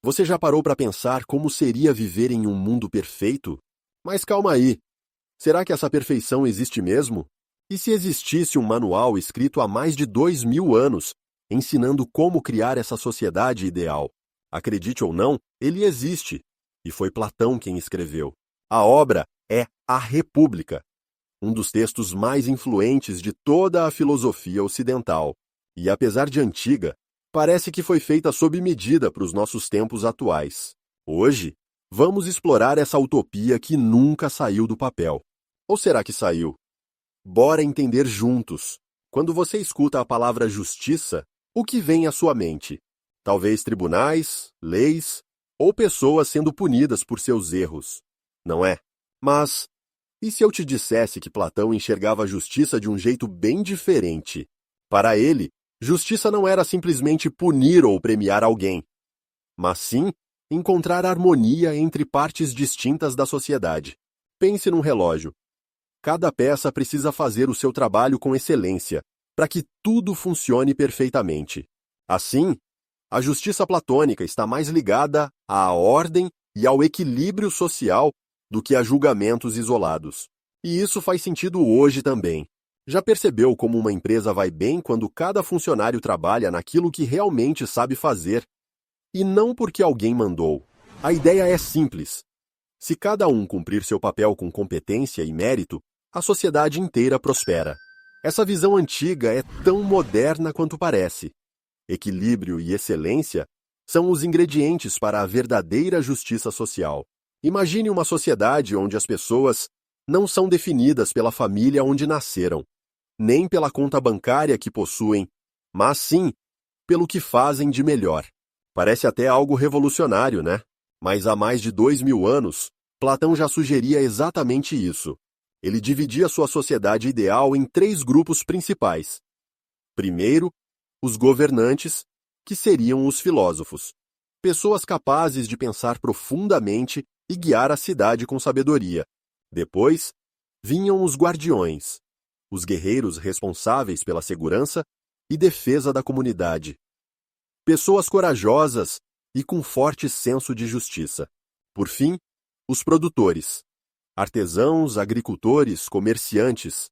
Você já parou para pensar como seria viver em um mundo perfeito? Mas calma aí, será que essa perfeição existe mesmo? E se existisse um manual escrito há mais de 2000 anos, ensinando como criar essa sociedade ideal? Acredite ou não, ele existe, e foi Platão quem escreveu. A obra é A República, um dos textos mais influentes de toda a filosofia ocidental. E apesar de antiga, parece que foi feita sob medida para os nossos tempos atuais. Hoje, vamos explorar essa utopia que nunca saiu do papel. Ou será que saiu? Bora entender juntos. Quando você escuta a palavra justiça, o que vem à sua mente? Talvez tribunais, leis ou pessoas sendo punidas por seus erros. Não é? Mas e se eu te dissesse que Platão enxergava a justiça de um jeito bem diferente? Para ele, justiça não era simplesmente punir ou premiar alguém, mas sim encontrar harmonia entre partes distintas da sociedade. Pense num relógio. Cada peça precisa fazer o seu trabalho com excelência, para que tudo funcione perfeitamente. Assim, a justiça platônica está mais ligada à ordem e ao equilíbrio social do que a julgamentos isolados. E isso faz sentido hoje também. Já percebeu como uma empresa vai bem quando cada funcionário trabalha naquilo que realmente sabe fazer? E não porque alguém mandou. A ideia é simples. Se cada um cumprir seu papel com competência e mérito, a sociedade inteira prospera. Essa visão antiga é tão moderna quanto parece. Equilíbrio e excelência são os ingredientes para a verdadeira justiça social. Imagine uma sociedade onde as pessoas não são definidas pela família onde nasceram, nem pela conta bancária que possuem, mas sim pelo que fazem de melhor. Parece até algo revolucionário, né? Mas há mais de 2000 anos, Platão já sugeria exatamente isso. Ele dividia sua sociedade ideal em 3 grupos principais. Primeiro, os governantes, que seriam os filósofos, pessoas capazes de pensar profundamente e guiar a cidade com sabedoria. Depois, vinham os guardiões, os guerreiros responsáveis pela segurança e defesa da comunidade. Pessoas corajosas e com forte senso de justiça. Por fim, os produtores, artesãos, agricultores, comerciantes,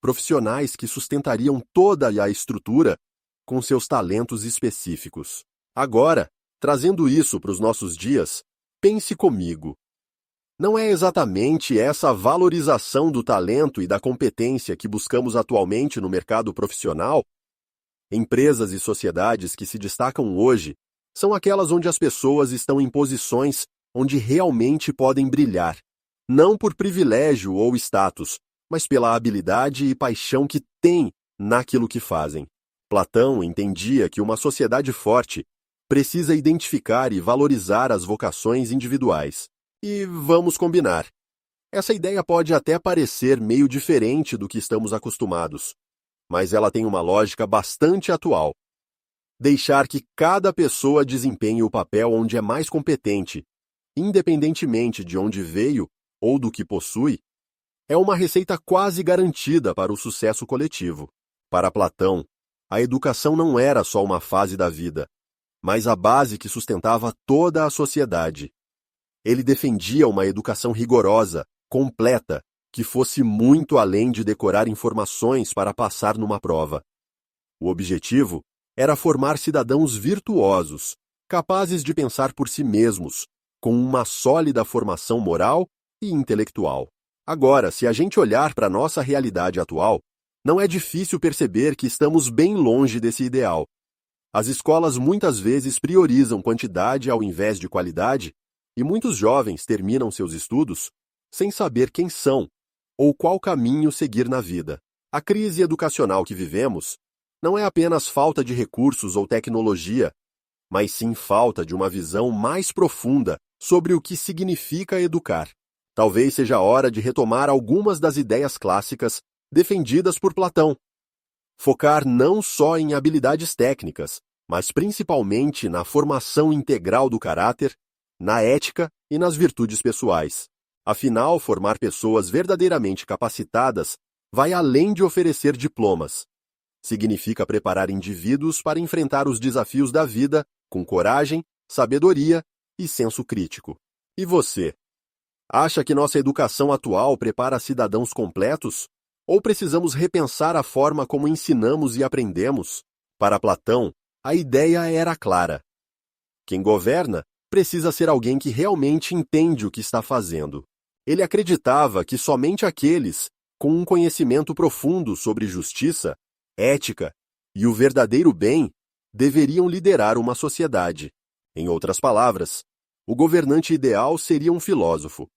profissionais que sustentariam toda a estrutura com seus talentos específicos. Agora, trazendo isso para os nossos dias, pense comigo. Não é exatamente essa valorização do talento e da competência que buscamos atualmente no mercado profissional? Empresas e sociedades que se destacam hoje são aquelas onde as pessoas estão em posições onde realmente podem brilhar, não por privilégio ou status, mas pela habilidade e paixão que têm naquilo que fazem. Platão entendia que uma sociedade forte precisa identificar e valorizar as vocações individuais. E vamos combinar. Essa ideia pode até parecer meio diferente do que estamos acostumados, mas ela tem uma lógica bastante atual. Deixar que cada pessoa desempenhe o papel onde é mais competente, independentemente de onde veio ou do que possui, é uma receita quase garantida para o sucesso coletivo. Para Platão, a educação não era só uma fase da vida, mas a base que sustentava toda a sociedade. Ele defendia uma educação rigorosa, completa, que fosse muito além de decorar informações para passar numa prova. O objetivo era formar cidadãos virtuosos, capazes de pensar por si mesmos, com uma sólida formação moral e intelectual. Agora, se a gente olhar para a nossa realidade atual, não é difícil perceber que estamos bem longe desse ideal. As escolas muitas vezes priorizam quantidade ao invés de qualidade, e muitos jovens terminam seus estudos sem saber quem são ou qual caminho seguir na vida. A crise educacional que vivemos não é apenas falta de recursos ou tecnologia, mas sim falta de uma visão mais profunda sobre o que significa educar. Talvez seja a hora de retomar algumas das ideias clássicas defendidas por Platão. Focar não só em habilidades técnicas, mas principalmente na formação integral do caráter, na ética e nas virtudes pessoais. Afinal, formar pessoas verdadeiramente capacitadas vai além de oferecer diplomas. Significa preparar indivíduos para enfrentar os desafios da vida com coragem, sabedoria e senso crítico. E você? Acha que nossa educação atual prepara cidadãos completos? Ou precisamos repensar a forma como ensinamos e aprendemos? Para Platão, a ideia era clara. Quem governa precisa ser alguém que realmente entende o que está fazendo. Ele acreditava que somente aqueles com um conhecimento profundo sobre justiça, ética e o verdadeiro bem deveriam liderar uma sociedade. Em outras palavras, o governante ideal seria um filósofo,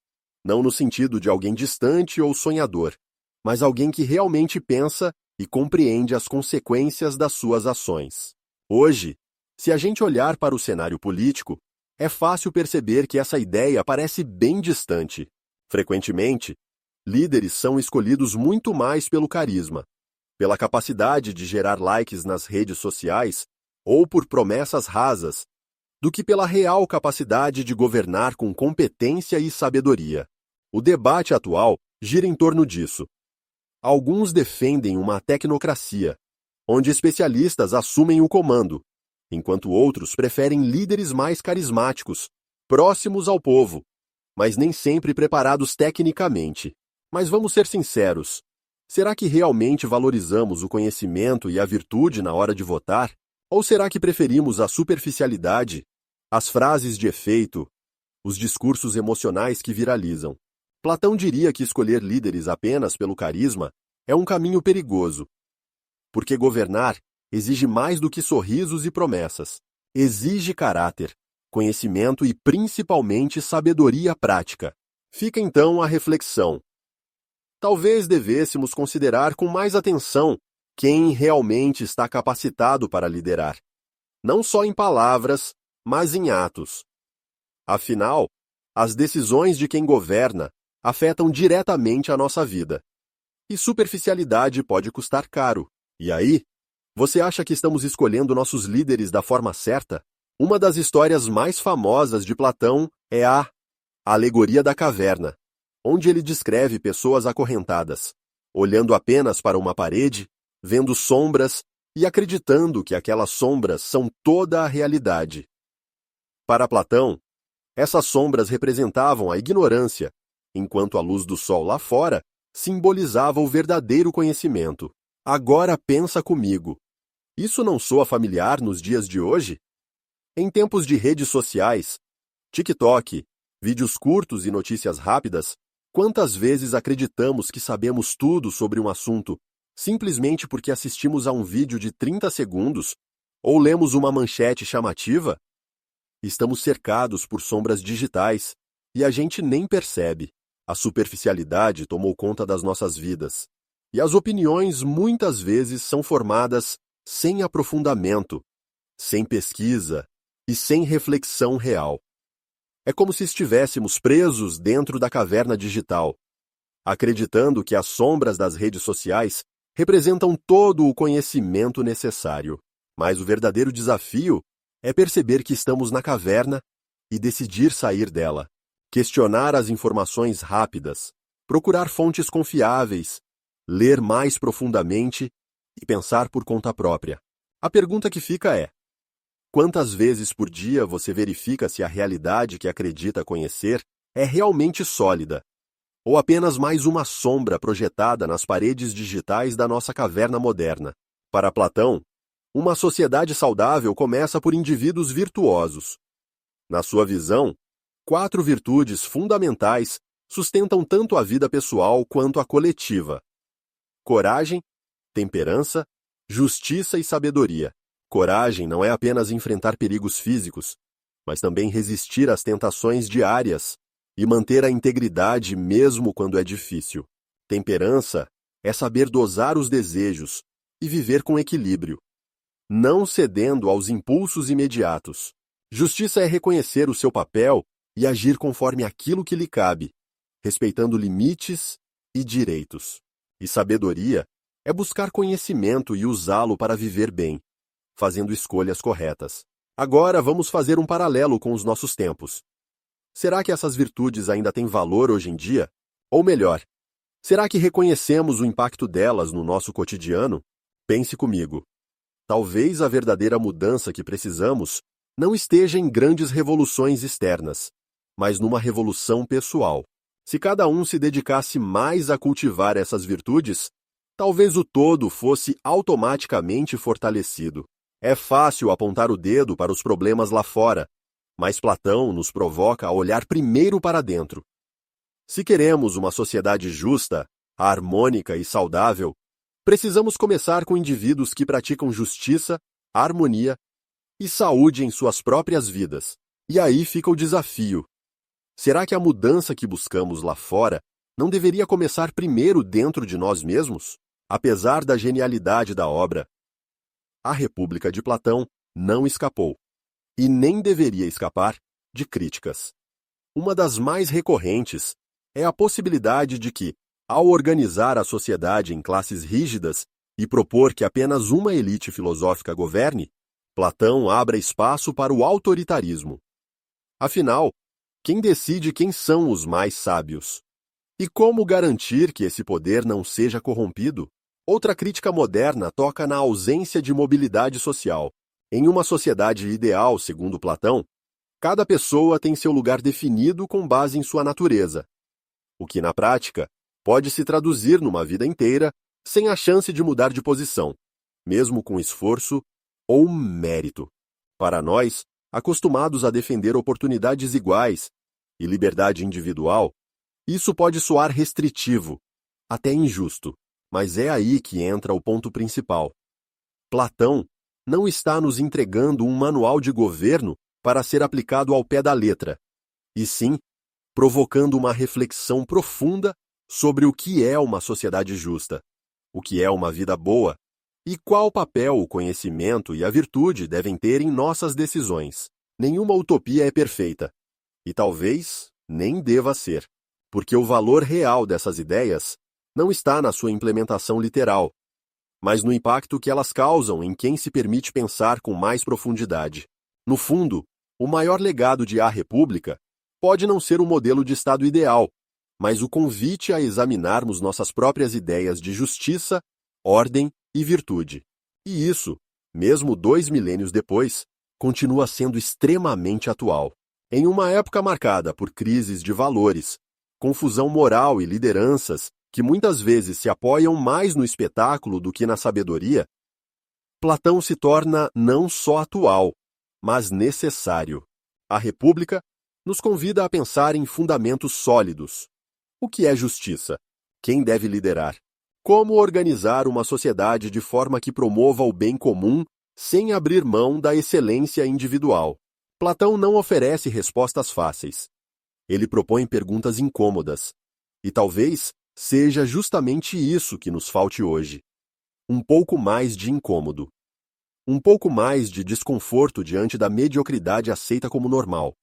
não no sentido de alguém distante ou sonhador, mas alguém que realmente pensa e compreende as consequências das suas ações. Hoje, se a gente olhar para o cenário político, é fácil perceber que essa ideia parece bem distante. Frequentemente, líderes são escolhidos muito mais pelo carisma, pela capacidade de gerar likes nas redes sociais ou por promessas rasas, do que pela real capacidade de governar com competência e sabedoria. O debate atual gira em torno disso. Alguns defendem uma tecnocracia, onde especialistas assumem o comando, enquanto outros preferem líderes mais carismáticos, próximos ao povo, mas nem sempre preparados tecnicamente. Mas vamos ser sinceros, será que realmente valorizamos o conhecimento e a virtude na hora de votar? Ou será que preferimos a superficialidade, as frases de efeito, os discursos emocionais que viralizam? Platão diria que escolher líderes apenas pelo carisma é um caminho perigoso, porque governar exige mais do que sorrisos e promessas. Exige caráter, conhecimento e principalmente sabedoria prática. Fica então a reflexão. Talvez devêssemos considerar com mais atenção quem realmente está capacitado para liderar, não só em palavras, mas em atos. Afinal, as decisões de quem governa afetam diretamente a nossa vida. E superficialidade pode custar caro. E aí, você acha que estamos escolhendo nossos líderes da forma certa? Uma das histórias mais famosas de Platão é a Alegoria da Caverna, onde ele descreve pessoas acorrentadas, olhando apenas para uma parede, vendo sombras e acreditando que aquelas sombras são toda a realidade. Para Platão, essas sombras representavam a ignorância, enquanto a luz do sol lá fora simbolizava o verdadeiro conhecimento. Agora pensa comigo. Isso não soa familiar nos dias de hoje? Em tempos de redes sociais, TikTok, vídeos curtos e notícias rápidas, quantas vezes acreditamos que sabemos tudo sobre um assunto simplesmente porque assistimos a um vídeo de 30 segundos ou lemos uma manchete chamativa? Estamos cercados por sombras digitais e a gente nem percebe. A superficialidade tomou conta das nossas vidas. E as opiniões muitas vezes são formadas sem aprofundamento, sem pesquisa e sem reflexão real. É como se estivéssemos presos dentro da caverna digital, acreditando que as sombras das redes sociais representam todo o conhecimento necessário. Mas o verdadeiro desafio é perceber que estamos na caverna e decidir sair dela. Questionar as informações rápidas, procurar fontes confiáveis, ler mais profundamente e pensar por conta própria. A pergunta que fica é: quantas vezes por dia você verifica se a realidade que acredita conhecer é realmente sólida, ou apenas mais uma sombra projetada nas paredes digitais da nossa caverna moderna? Para Platão, uma sociedade saudável começa por indivíduos virtuosos. Na sua visão, 4 virtudes fundamentais sustentam tanto a vida pessoal quanto a coletiva: coragem, temperança, justiça e sabedoria. Coragem não é apenas enfrentar perigos físicos, mas também resistir às tentações diárias e manter a integridade mesmo quando é difícil. Temperança é saber dosar os desejos e viver com equilíbrio, não cedendo aos impulsos imediatos. Justiça é reconhecer o seu papel e agir conforme aquilo que lhe cabe, respeitando limites e direitos. E sabedoria é buscar conhecimento e usá-lo para viver bem, fazendo escolhas corretas. Agora vamos fazer um paralelo com os nossos tempos. Será que essas virtudes ainda têm valor hoje em dia? Ou melhor, será que reconhecemos o impacto delas no nosso cotidiano? Pense comigo. Talvez a verdadeira mudança que precisamos não esteja em grandes revoluções externas, mas numa revolução pessoal. Se cada um se dedicasse mais a cultivar essas virtudes, talvez o todo fosse automaticamente fortalecido. É fácil apontar o dedo para os problemas lá fora, mas Platão nos provoca a olhar primeiro para dentro. Se queremos uma sociedade justa, harmônica e saudável, precisamos começar com indivíduos que praticam justiça, harmonia e saúde em suas próprias vidas. E aí fica o desafio. Será que a mudança que buscamos lá fora não deveria começar primeiro dentro de nós mesmos? Apesar da genialidade da obra, a República de Platão não escapou, e nem deveria escapar, de críticas. Uma das mais recorrentes é a possibilidade de que, ao organizar a sociedade em classes rígidas e propor que apenas uma elite filosófica governe, Platão abra espaço para o autoritarismo. Afinal, quem decide quem são os mais sábios? E como garantir que esse poder não seja corrompido? Outra crítica moderna toca na ausência de mobilidade social. Em uma sociedade ideal, segundo Platão, cada pessoa tem seu lugar definido com base em sua natureza, o que, na prática, pode se traduzir numa vida inteira sem a chance de mudar de posição, mesmo com esforço ou mérito. Para nós, acostumados a defender oportunidades iguais e liberdade individual, isso pode soar restritivo, até injusto, mas é aí que entra o ponto principal. Platão não está nos entregando um manual de governo para ser aplicado ao pé da letra, e sim provocando uma reflexão profunda sobre o que é uma sociedade justa, o que é uma vida boa e qual papel o conhecimento e a virtude devem ter em nossas decisões. Nenhuma utopia é perfeita, e talvez nem deva ser, porque o valor real dessas ideias não está na sua implementação literal, mas no impacto que elas causam em quem se permite pensar com mais profundidade. No fundo, o maior legado de A República pode não ser um modelo de Estado ideal, mas o convite a examinarmos nossas próprias ideias de justiça, ordem e virtude. E isso, mesmo 2 milênios depois, continua sendo extremamente atual. Em uma época marcada por crises de valores, confusão moral e lideranças que muitas vezes se apoiam mais no espetáculo do que na sabedoria, Platão se torna não só atual, mas necessário. A República nos convida a pensar em fundamentos sólidos. O que é justiça? Quem deve liderar? Como organizar uma sociedade de forma que promova o bem comum sem abrir mão da excelência individual? Platão não oferece respostas fáceis. Ele propõe perguntas incômodas. E talvez seja justamente isso que nos falte hoje. Um pouco mais de incômodo. Um pouco mais de desconforto diante da mediocridade aceita como normal.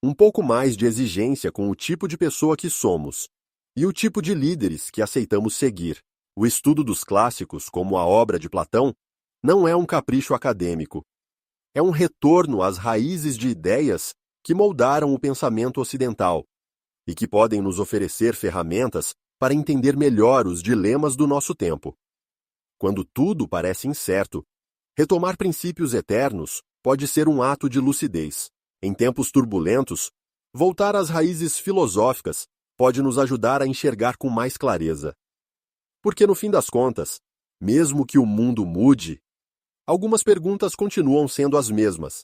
Um pouco mais de exigência com o tipo de pessoa que somos e o tipo de líderes que aceitamos seguir. O estudo dos clássicos, como a obra de Platão, não é um capricho acadêmico. É um retorno às raízes de ideias que moldaram o pensamento ocidental e que podem nos oferecer ferramentas para entender melhor os dilemas do nosso tempo. Quando tudo parece incerto, retomar princípios eternos pode ser um ato de lucidez. Em tempos turbulentos, voltar às raízes filosóficas pode nos ajudar a enxergar com mais clareza. Porque, no fim das contas, mesmo que o mundo mude, algumas perguntas continuam sendo as mesmas.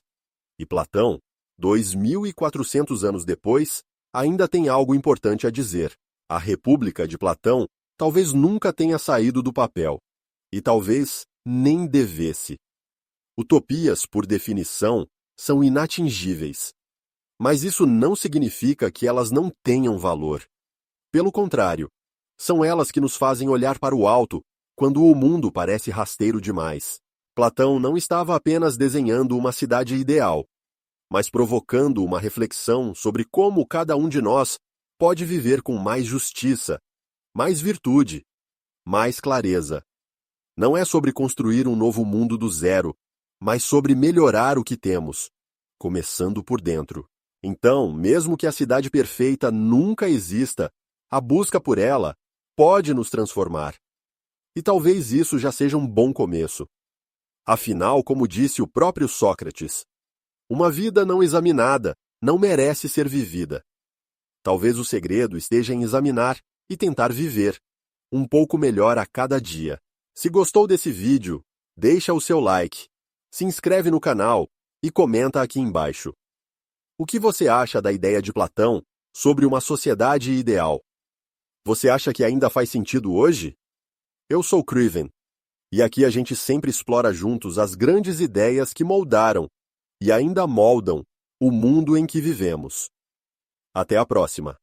E Platão, 2.400 anos depois, ainda tem algo importante a dizer. A República de Platão talvez nunca tenha saído do papel, e talvez nem devesse. Utopias, por definição, são inatingíveis. Mas isso não significa que elas não tenham valor. Pelo contrário, são elas que nos fazem olhar para o alto quando o mundo parece rasteiro demais. Platão não estava apenas desenhando uma cidade ideal, mas provocando uma reflexão sobre como cada um de nós pode viver com mais justiça, mais virtude, mais clareza. Não é sobre construir um novo mundo do zero, mas sobre melhorar o que temos, começando por dentro. Então, mesmo que a cidade perfeita nunca exista, a busca por ela pode nos transformar. E talvez isso já seja um bom começo. Afinal, como disse o próprio Sócrates, Uma vida não examinada não merece ser vivida. Talvez o segredo esteja em examinar e tentar viver um pouco melhor a cada dia. Se gostou desse vídeo, deixa o seu like, se inscreve no canal e comenta aqui embaixo. O que você acha da ideia de Platão sobre uma sociedade ideal? Você acha que ainda faz sentido hoje? Eu sou Craven, e aqui a gente sempre explora juntos as grandes ideias que moldaram e ainda moldam o mundo em que vivemos. Até a próxima!